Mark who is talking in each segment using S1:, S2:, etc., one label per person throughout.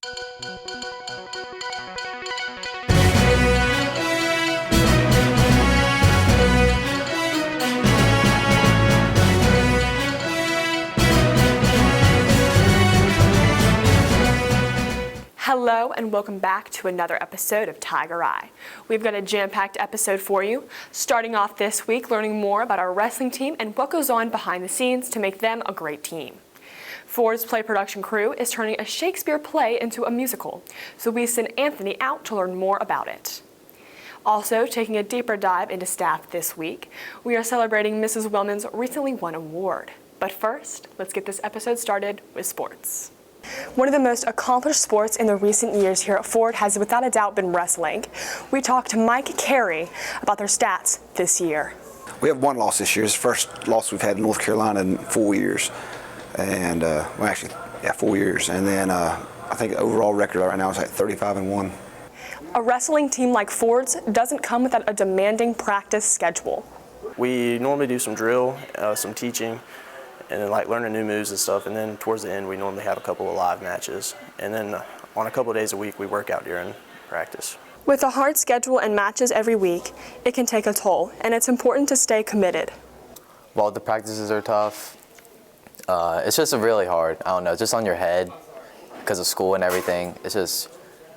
S1: Hello and welcome back to another episode of Tiger Eye. We've got a jam-packed episode for you. Starting off this week, learning more about our wrestling team and what goes on behind the scenes to make them a great team. Ford's play production crew is turning a Shakespeare play into a musical, so we send Anthony out to learn more about it. Also, taking a deeper dive into staff this week, we are celebrating Mrs. Wellman's recently won award. But first, let's get this episode started with sports. One of the most accomplished sports in the recent years here at Ford has without a doubt been wrestling. We talked to Mike Carey about their stats this year.
S2: We have one loss this year. It's the first loss we've had in North Carolina in 4 years. And, 4 years. And then I think the overall record right now is like 35-1.
S1: A wrestling team like Ford's doesn't come without a demanding practice schedule.
S3: We normally do some drill, some teaching, and then like learning new moves and stuff, and then towards the end we normally have a couple of live matches, and then on a couple of days a week we work out during practice.
S1: With a hard schedule and matches every week, it can take a toll, and it's important to stay committed.
S4: Well, the practices are tough. It's just really hard, I don't know, just on your head because of school and everything. It's just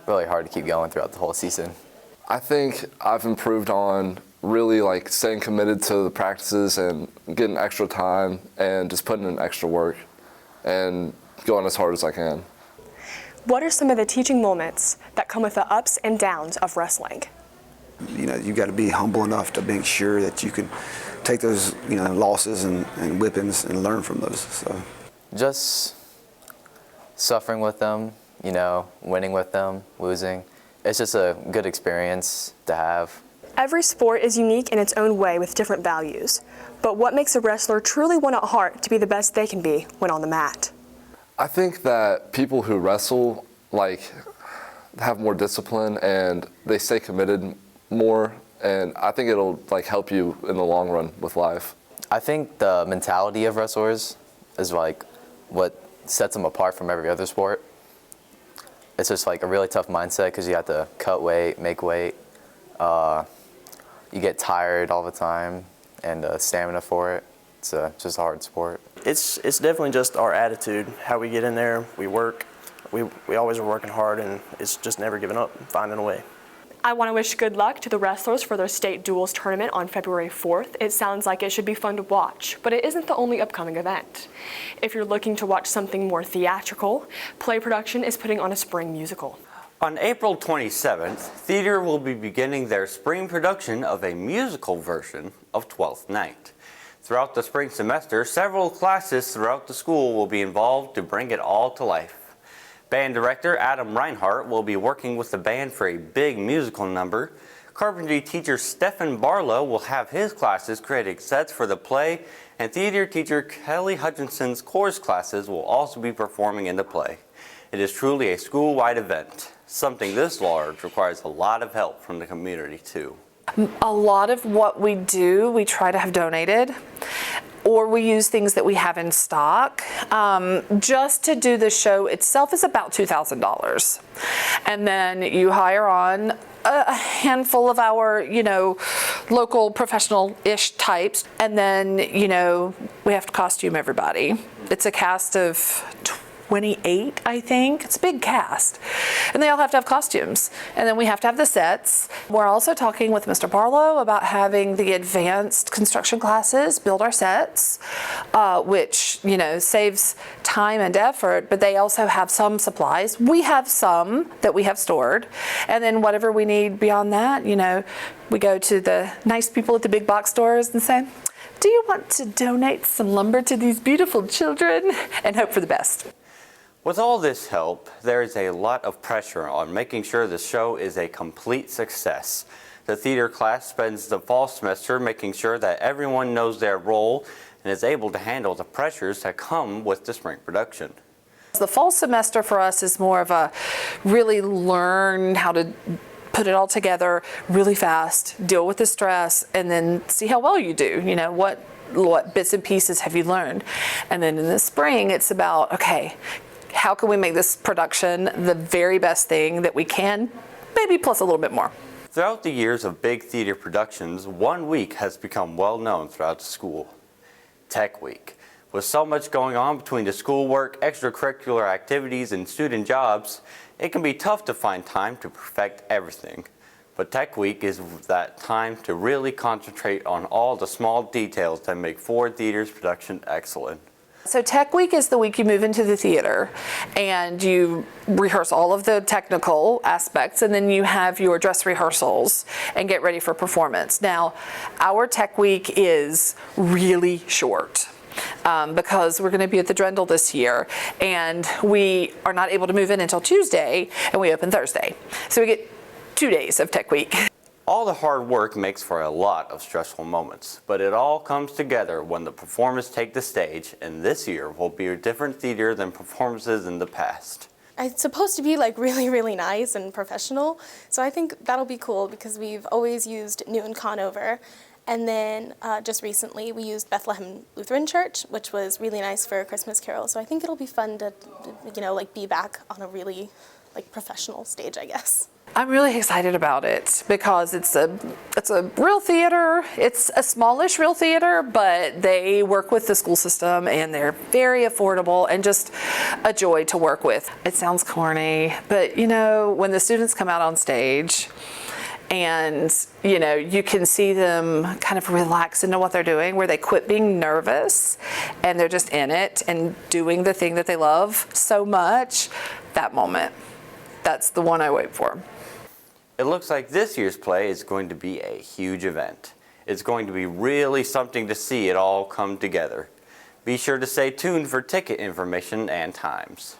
S4: really hard to keep going throughout the whole season.
S5: I think I've improved on really like staying committed to the practices and getting extra time and just putting in extra work and going as hard as I can.
S1: What are some of the teaching moments that come with the ups and downs of wrestling?
S2: You know, you got to be humble enough to make sure that you can take those, losses and whippings and learn from those. So,
S4: just suffering with them, winning with them, losing. It's just a good experience to have.
S1: Every sport is unique in its own way with different values. But what makes a wrestler truly want at heart to be the best they can be when on the mat?
S5: I think that people who wrestle have more discipline and they stay committed more, and I think it'll help you in the long run with life.
S4: I think the mentality of wrestlers is what sets them apart from every other sport. It's just a really tough mindset because you have to cut weight, make weight. You get tired all the time, and stamina for it. It's just a hard sport.
S3: It's definitely just our attitude, how we get in there, we work. We always are working hard, and it's just never giving up, finding a way.
S1: I want to wish good luck to the wrestlers for their state duels tournament on February 4th. It sounds like it should be fun to watch, but it isn't the only upcoming event. If you're looking to watch something more theatrical, Play Production is putting on a spring musical.
S6: On April 27th, theater will be beginning their spring production of a musical version of Twelfth Night. Throughout the spring semester, several classes throughout the school will be involved to bring it all to life. Band director Adam Reinhardt will be working with the band for a big musical number. Carpentry teacher Stephen Barlow will have his classes creating sets for the play, and theater teacher Kelly Hutchinson's chorus classes will also be performing in the play. It is truly a school-wide event. Something this large requires a lot of help from the community too.
S7: A lot of what we do, we try to have donated, or we use things that we have in stock. Just to do the show itself is about $2,000. And then you hire on a handful of our, local professional-ish types. And then, we have to costume everybody. It's a cast of 28, I think. It's a big cast. And they all have to have costumes. And then we have to have the sets. We're also talking with Mr. Barlow about having the advanced construction classes build our sets, which, saves time and effort, but they also have some supplies. We have some that we have stored. And then whatever we need beyond that, we go to the nice people at the big box stores and say, do you want to donate some lumber to these beautiful children? And hope for the best.
S6: With all this help, there is a lot of pressure on making sure the show is a complete success. The theater class spends the fall semester making sure that everyone knows their role and is able to handle the pressures that come with the spring production.
S7: The fall semester for us is more of a really learn how to put it all together really fast, deal with the stress, and then see how well you do. What bits and pieces have you learned? And then in the spring, it's about, okay, how can we make this production the very best thing that we can, maybe plus a little bit more.
S6: Throughout the years of big theater productions, one week has become well known throughout the school: Tech Week. With so much going on between the schoolwork, extracurricular activities, and student jobs, it can be tough to find time to perfect everything. But Tech Week is that time to really concentrate on all the small details that make Ford Theater's production excellent.
S7: So Tech Week is the week you move into the theater and you rehearse all of the technical aspects, and then you have your dress rehearsals and get ready for performance. Now, our Tech Week is really short. Because we're going to be at the Drendel this year, and we are not able to move in until Tuesday, and we open Thursday. So we get 2 days of Tech Week.
S6: All the hard work makes for a lot of stressful moments, but it all comes together when the performers take the stage, and this year will be a different theater than performances in the past.
S8: It's supposed to be like really nice and professional, so I think that'll be cool because we've always used Newton Conover. And then just recently we used Bethlehem Lutheran Church, which was really nice for a Christmas Carol. So I think it'll be fun to, like be back on a really like professional stage, I guess.
S7: I'm really excited about it because it's a real theater. It's a smallish real theater, but they work with the school system and they're very affordable and just a joy to work with. It sounds corny, but when the students come out on stage, and you can see them kind of relax into what they're doing, where they quit being nervous and they're just in it and doing the thing that they love so much. That moment, that's the one I wait for.
S6: It looks like this year's play is going to be a huge event. It's going to be really something to see it all come together. Be sure to stay tuned for ticket information and times.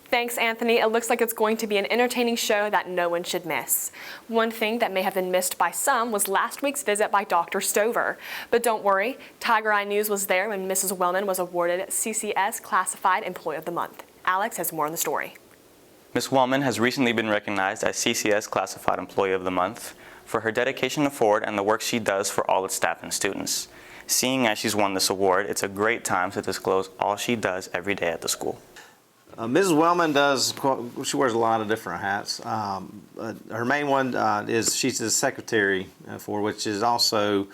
S1: Thanks, Anthony. It looks like it's going to be an entertaining show that no one should miss. One thing that may have been missed by some was last week's visit by Dr. Stover. But don't worry, Tiger Eye News was there when Mrs. Wellman was awarded CCS Classified Employee of the Month. Alex has more on the story.
S9: Ms. Wellman has recently been recognized as CCS Classified Employee of the Month for her dedication to Ford and the work she does for all its staff and students. Seeing as she's won this award, it's a great time to disclose all she does every day at the school.
S10: Mrs. Wellman she wears a lot of different hats. Her main one is she's the secretary for, which is also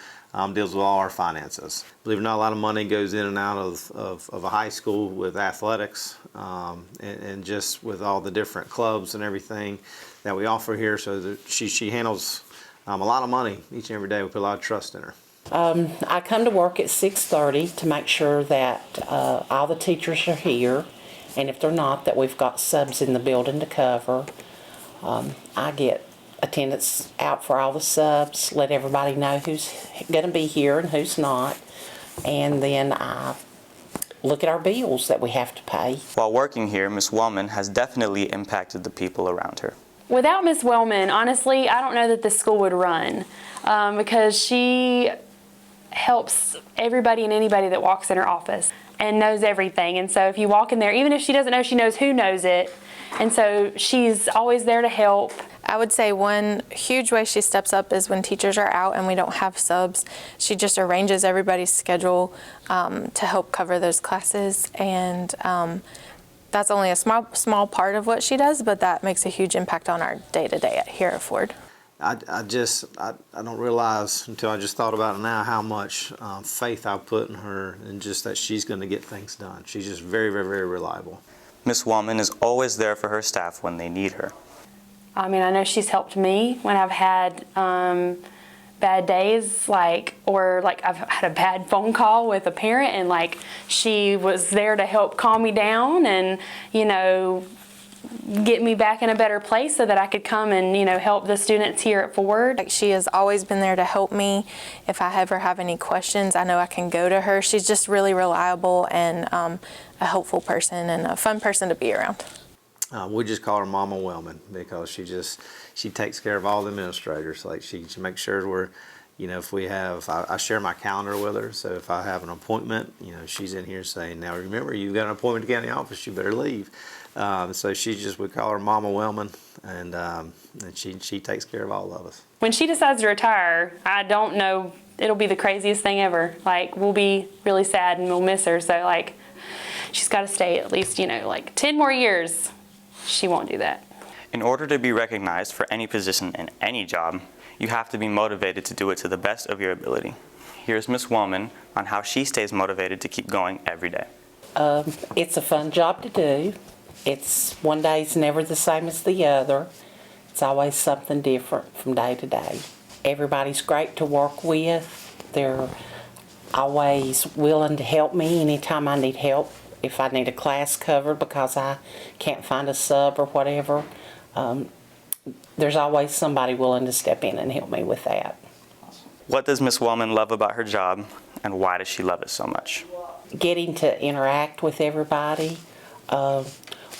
S10: deals with all our finances. Believe it or not, a lot of money goes in and out of a high school with athletics and just with all the different clubs and everything that we offer here. So that she handles a lot of money each and every day. We put a lot of trust in her.
S11: I come to work at 6:30 to make sure that all the teachers are here. And if they're not, that we've got subs in the building to cover. I get attendance out for all the subs, let everybody know who's going to be here and who's not. And then I look at our bills that we have to pay.
S9: While working here, Ms. Wellman has definitely impacted the people around her.
S12: Without Ms. Wellman, honestly, I don't know that this school would run because she helps everybody and anybody that walks in her office and knows everything. And so if you walk in there, even if she doesn't know, she knows who knows it. And so she's always there to help.
S8: I would say one huge way she steps up is when teachers are out and we don't have subs. She just arranges everybody's schedule to help cover those classes. And that's only a small part of what she does, but that makes a huge impact on our day-to-day here at Ford.
S10: I don't realize until I just thought about it now how much faith I put in her and just that she's going to get things done. She's just very, very, very reliable.
S9: Ms. Wellman is always there for her staff when they need her.
S12: I mean, I know she's helped me when I've had bad days, or I've had a bad phone call with a parent, and she was there to help calm me down and, get me back in a better place so that I could come and, help the students here at Ford.
S8: She has always been there to help me. If I ever have any questions, I know I can go to her. She's just really reliable and a helpful person and a fun person to be around.
S10: We just call her Mama Wellman because she takes care of all the administrators. She makes sure we're, if we have, I share my calendar with her. So if I have an appointment, she's in here saying, now remember, you've got an appointment to county office, you better leave. So we call her Mama Wellman, and she takes care of all of us.
S12: When she decides to retire, I don't know, it'll be the craziest thing ever. We'll be really sad and we'll miss her. So she's got to stay at least, like 10 more years. She won't do that.
S9: In order to be recognized for any position in any job, you have to be motivated to do it to the best of your ability. Here's Ms. Wellman on how she stays motivated to keep going every day.
S11: It's a fun job to do. One day's never the same as the other. It's always something different from day to day. Everybody's great to work with. They're always willing to help me anytime I need help. If I need a class covered because I can't find a sub or whatever, there's always somebody willing to step in and help me with that.
S9: What does Ms. Wellman love about her job, and why does she love it so much?
S11: Getting to interact with everybody,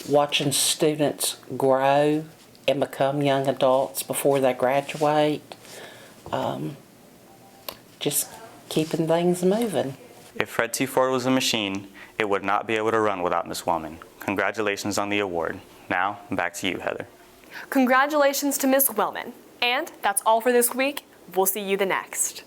S11: watching students grow and become young adults before they graduate, just keeping things moving.
S9: If Fred T. Ford was a machine, it would not be able to run without Ms. Wellman. Congratulations on the award. Now, back to you, Heather.
S1: Congratulations to Ms. Wellman. And that's all for this week. We'll see you the next.